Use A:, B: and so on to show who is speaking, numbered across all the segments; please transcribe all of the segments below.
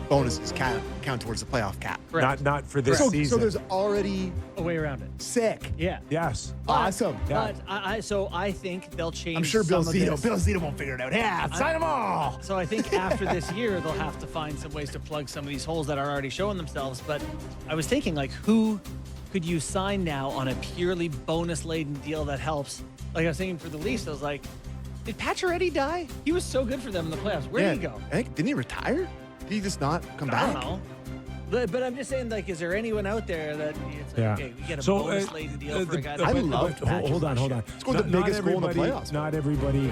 A: bonuses count towards the playoff cap.
B: Correct.
C: Not for this
A: So
C: season.
A: there's already
B: a way around it.
A: sick.
B: Yeah.
C: Yes.
A: Awesome.
C: Yeah.
B: But I think they'll change.
A: I'm sure Bill
B: some of this.
A: Zito won't figure it out. Yeah, sign them all.
B: So I think after this year, they'll have to find some ways to plug some of these holes that are already showing themselves. But I was thinking, like, who could you sign now on a purely bonus-laden deal that helps? Like I was thinking for the Leafs, I was like, did Pacioretty die? He was so good for them in the playoffs. Where did he go?
A: I think, didn't he retire? Did he just not come
B: I
A: back?
B: don't know. But I'm just saying, like, is there anyone out there that it's like,
C: Yeah.
B: okay, we get a
C: So,
B: bonus-laden deal for a guy
A: I
B: that
A: loved
C: hold on.
A: Let's go with the biggest goal in the playoffs.
C: Not everybody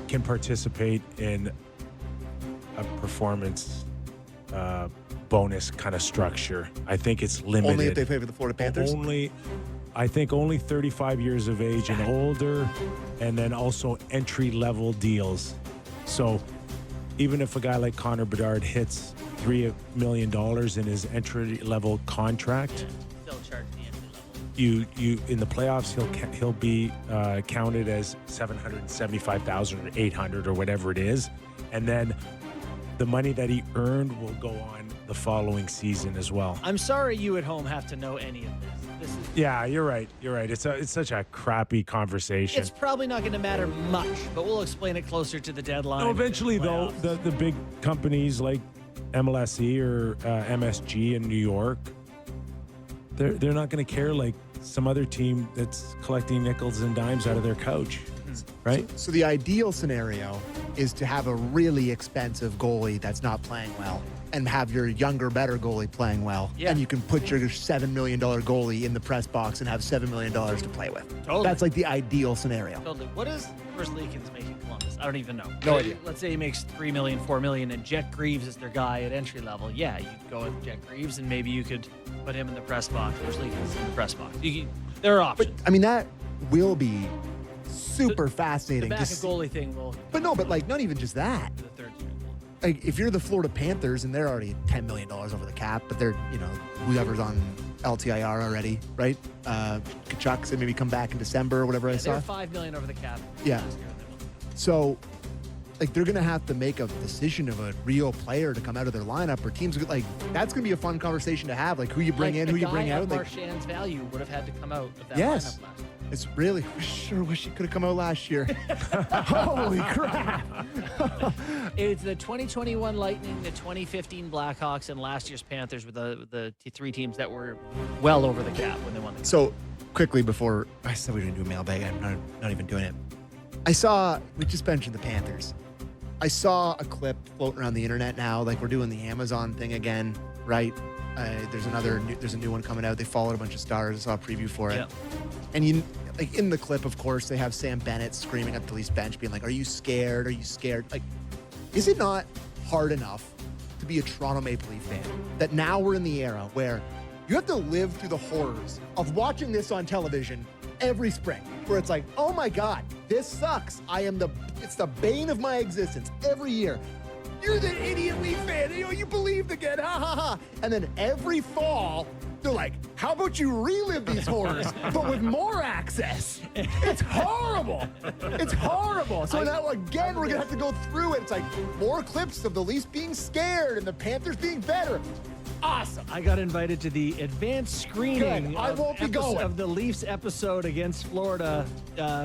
C: can participate in a performance bonus kind of structure. I think it's limited.
A: Only if they play for the Florida Panthers?
C: I think only 35 years of age and older, and then also entry-level deals. So even if a guy like Connor Bedard hits $3 million in his entry-level contract,
B: still charge the entry level.
C: you in the playoffs he'll be counted as 775,000 or 800 or whatever it is, and then the money that he earned will go on the following season as well.
B: I'm sorry you at home have to know any of this.
C: Yeah, you're right. It's such a crappy conversation.
B: It's probably not going to matter much, but we'll explain it closer to the deadline.
C: No, eventually,
B: and the
C: though,
B: playoffs.
C: the big companies like MLSE or MSG in New York, they're not going to care like some other team that's collecting nickels and dimes out of their couch, right?
A: So the ideal scenario is to have a really expensive goalie that's not playing well and have your younger, better goalie playing well.
B: Yeah.
A: And you can put your $7 million goalie in the press box and have $7 million to play with.
B: Totally.
A: That's like the ideal scenario.
B: Totally. What does Versleekens make in Columbus? I don't even know.
A: No idea.
B: Let's say he makes $3 million, $4 million, and Jet Greaves is their guy at entry level. Yeah, you'd go with Jet Greaves, and maybe you could put him in the press box. Versleekens in the press box. There are
A: But,
B: options.
A: I mean, that will be super
B: The
A: fascinating.
B: back
A: to
B: of
A: see.
B: goalie thing will.
A: But no, but like, not even just that.
B: The third string goalie.
A: Like, if you're the Florida Panthers and they're already $10 million over the cap, but they're, whoever's on LTIR already, right? Kachuk said maybe come back in December or whatever I
B: Yeah,
A: saw.
B: they're $5 million over the cap.
A: Yeah.
B: last year, they won.
A: So, like, they're going to have to make a decision of a real player to come out of their lineup, or teams, like, that's going to be a fun conversation to have. Like, who you bring
B: Like,
A: in,
B: the
A: who you
B: guy
A: bring
B: at
A: out. Like,
B: Marchand's value would have had to come out of that
A: Yes.
B: lineup last year.
A: it's really, sure wish he could have come out last year. Holy crap.
B: It's the 2021 Lightning, the 2015 Blackhawks, and last year's Panthers were the three teams that were well over the cap when they won the cup.
A: So, quickly before I said we were going to do a mailbag, I'm not even doing it. We just mentioned the Panthers. I saw a clip floating around the internet now, like we're doing the Amazon thing again, right? There's a new one coming out. They followed a bunch of stars. I saw a preview for it.
B: Yeah.
A: And like in the clip, of course, they have Sam Bennett screaming at the Leafs bench, being like, "Are you scared? Are you scared?" Like, is it not hard enough to be a Toronto Maple Leaf fan that now we're in the era where you have to live through the horrors of watching this on television every spring, where it's like, "Oh my God, this sucks. It's the bane of my existence every year." You're the idiot Leaf fan. You believed again. Ha ha ha. And then every fall, they're like, how about you relive these horrors, but with more access? It's horrible. It's horrible. So now again, we're going to have to go through it. It's like more clips of the Leafs being scared and the Panthers being better. Awesome.
B: I got invited to the advanced screening
A: Good. I won't be going.
B: of the Leafs episode against Florida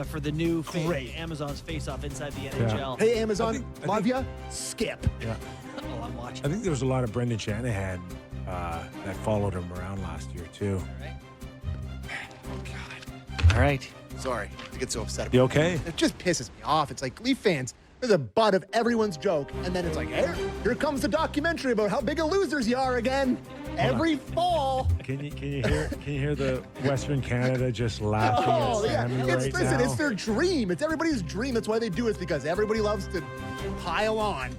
B: for the new
A: Great.
B: Amazon's face-off inside the NHL.
A: Hey, Amazon,
C: I think-
A: love ya. Skip.
C: Yeah.
B: Oh, I'm watching.
C: I think there was a lot of Brendan Shanahan that followed him around last year too.
B: All right.
A: Sorry to get so upset about
C: You okay?
A: It just pisses me off. It's like Leaf fans, they're the butt of everyone's joke. And then it's like, hey, here comes the documentary about how big of losers you are again. Every fall.
C: Can you hear the Western Canada just laughing
A: Oh,
C: at
A: yeah.
C: Sammy
A: It's,
C: right
A: listen,
C: now?
A: it's their dream. It's everybody's dream. That's why they do it, because everybody loves to pile on.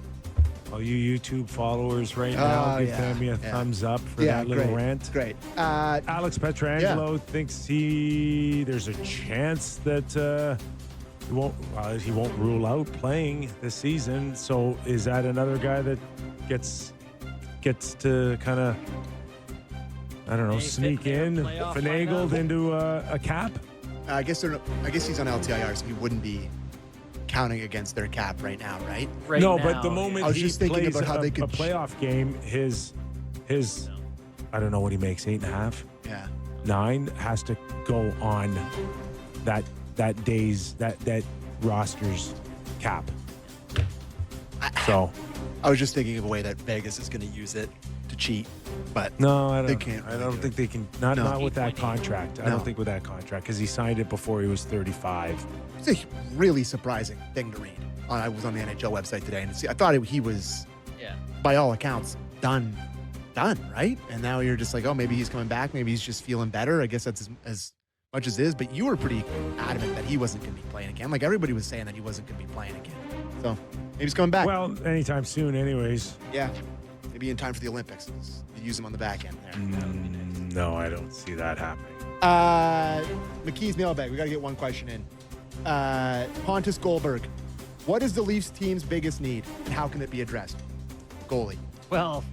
C: All you YouTube followers right now,
A: Oh,
C: give
A: yeah,
C: me a
A: yeah.
C: thumbs up for that little
A: great,
C: rant.
A: Great.
C: Alex Petrangelo thinks there's a chance that he won't rule out playing this season. So is that another guy that gets to kind of, I don't know,
B: May
C: sneak
B: fit their
C: in,
B: playoff
C: finagled
B: lineup.
C: into a cap?
A: I guess he's on LTIR, so he wouldn't be counting against their cap right now, right?
B: Right
C: no,
B: now,
C: but the moment
A: I was
C: he
A: just thinking
C: plays
A: about how they could
C: a playoff game, his I don't know what he makes, 8.5,
A: Yeah.
C: 9 has to go on that roster's cap. So
A: I was just thinking of a way that Vegas is going to use it to cheat, but
C: no, I don't.
A: They can't
C: I
A: really
C: don't
A: do
C: think
A: it.
C: they can. Not
A: No.
C: with that contract. I
A: No.
C: don't think with that contract because he signed it before he was 35.
A: it's a really surprising thing to read. I was on the NHL website today, and I thought he was,
B: Yeah.
A: by all accounts, done, right? And now you're just like, oh, maybe he's coming back. Maybe he's just feeling better. I guess that's as much as it is. But you were pretty adamant that he wasn't going to be playing again. Like everybody was saying that he wasn't going to be playing again. So maybe he's coming back.
C: Well, anytime soon, anyways.
A: Yeah, maybe in time for the Olympics. You use him on the back end there.
C: No, I don't see that happening.
A: McKee's mailbag. We got to get one question in. Pontus Goldberg. What is the Leafs team's biggest need, and how can it be addressed? Goalie.
B: Well,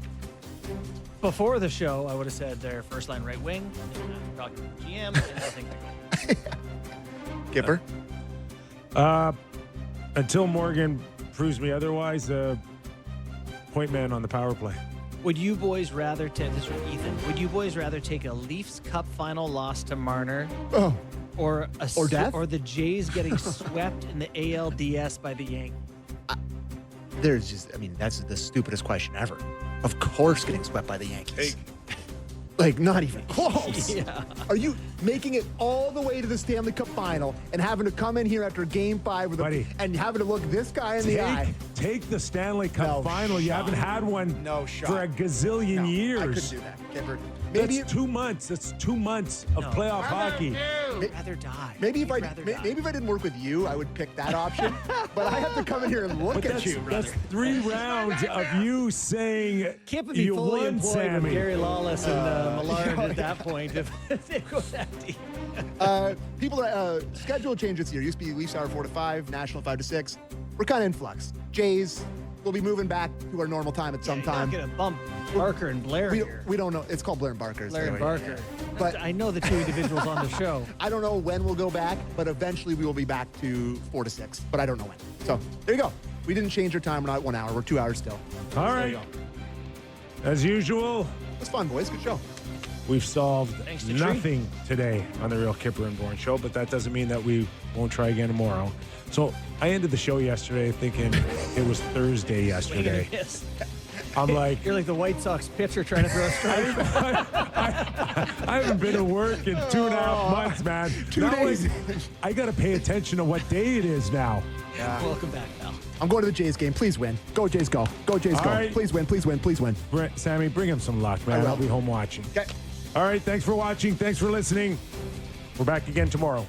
B: before the show, I would have said their first line right wing. And I'm talking to the GM, and I think they're good.
A: Kipper.
C: Until Morgan proves me otherwise, point man on the power play.
B: Would you boys rather take this from Ethan? Would you boys rather take a Leafs Cup final loss to Marner,
A: Oh,
B: or
A: Or death?
B: or the Jays getting swept in the ALDS by the Yankees?
A: there's just, I mean, that's the stupidest question ever. Of course, getting swept by the Yankees. Like, not even close.
B: Yeah.
A: Are you making it all the way to the Stanley Cup final and having to come in here after Game 5 with
C: Buddy.
A: and having to look this guy in the eye?
C: Take the Stanley Cup
A: No
C: final. You
A: shot.
C: haven't had one
A: No shot.
C: for a gazillion
A: No,
C: years.
A: I couldn't do that, Kipper.
C: That's
A: Maybe
C: 2 months. That's 2 months of
B: No.
C: playoff hockey.
B: I'd rather die.
A: Maybe if
B: I'd
A: I
B: rather
A: maybe
B: die.
A: if I didn't work with you, I would pick that option. But I have to come in here and look
C: But
A: at
C: that's,
A: you, brother.
C: that's 3 rounds of you saying
B: Kip would be
C: you
B: fully
C: won,
B: employed
C: Sammy.
B: with Gary Lawless and Millard
A: yeah.
B: at that point if they go that deep.
A: People are schedule change this year. Used to be Leafs hour 4 to 5, National 5 to 6. We're kind of in flux. Jays will be moving back to our normal time at some
B: You're
A: time.
B: not gonna bump Barker and Blair here.
A: We don't know. It's called Blair and Barker.
B: Blair and Barker.
A: But
B: I know the two individuals on the show.
A: I don't know when we'll go back, but eventually we will be back to 4 to 6. But I don't know when. So there you go. We didn't change our time. We're not 1 hour. We're 2 hours still.
C: All
A: There you
C: right.
A: go.
C: As usual,
A: It was fun, boys. Good show.
C: we've solved
B: Thanks to
C: nothing today on the Real Kipper and Bourne Show, but that doesn't mean that we won't try again tomorrow. So I ended the show yesterday thinking it was Thursday yesterday.
B: Yes.
C: I'm like,
B: You're like the White Sox pitcher trying to throw a strike.
C: I haven't been to work in 2.5 months, man.
A: 2
C: Now
A: days.
C: I got to pay attention to what day it is now.
B: Welcome back, pal.
A: I'm going to the Jays game. Please win. Go Jays, go. Go Jays, go.
C: All right.
A: Please win. Please win. Please win.
C: Sammy, bring him some luck, man.
A: will.
C: I'll be home watching.
A: Okay.
C: All right, thanks for watching. Thanks for listening. We're back again tomorrow.